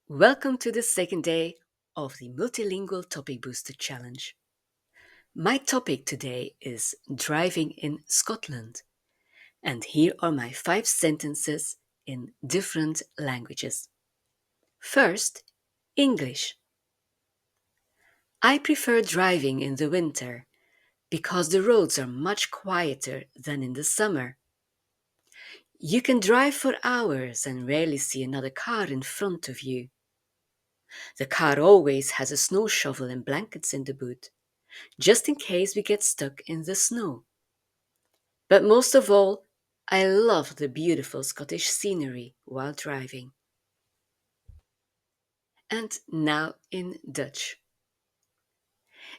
Welcome to the second day of the Multilingual Topic Booster Challenge. My topic today is driving in Scotland, and here are my 5 sentences in different languages. First, English. I prefer driving in the winter because the roads are much quieter than in the summer. You can drive for hours and rarely see another car in front of you. The car always has a snow shovel and blankets in the boot, just in case we get stuck in the snow. But most of all, I love the beautiful Scottish scenery while driving. And now in Dutch.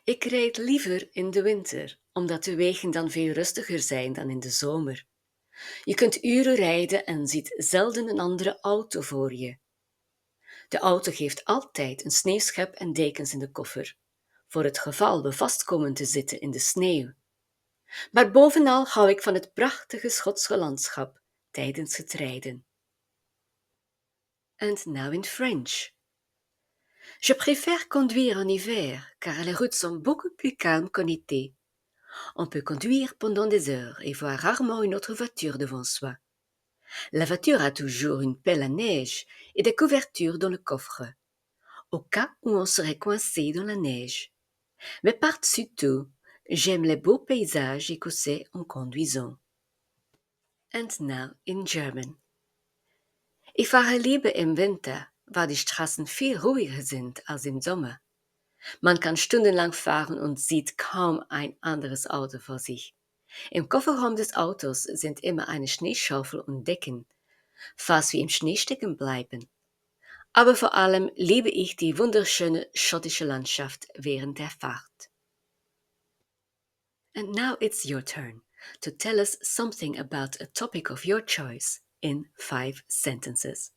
Ik rijd liever in de winter, omdat de wegen dan veel rustiger zijn dan in de zomer. Je kunt uren rijden en ziet zelden een andere auto voor je. De auto geeft altijd een sneeuwschep en dekens in de koffer, voor het geval we vast komen te zitten in de sneeuw. Maar bovenal hou ik van het prachtige Schotse landschap tijdens het rijden. And now in French. Je préfère conduire en hiver, car les routes sont beaucoup plus calmes qu'en été. On peut conduire pendant des heures et voir rarement une autre voiture devant soi. La voiture a toujours une pelle à neige et des couvertures dans le coffre, au cas où on serait coincé dans la neige. Mais par-dessus tout, j'aime les beaux paysages écossais en conduisant. And now in German. Ich fahre lieber im Winter, weil die Straßen viel ruhiger sind als im Sommer. Man kann stundenlang fahren und sieht kaum ein anderes Auto vor sich. Im Kofferraum des Autos sind immer eine Schneeschaufel und Decken, falls wir im Schnee stecken bleiben. Aber vor allem liebe ich die wunderschöne schottische Landschaft während der Fahrt. And now it's your turn to tell us something about a topic of your choice in 5 sentences.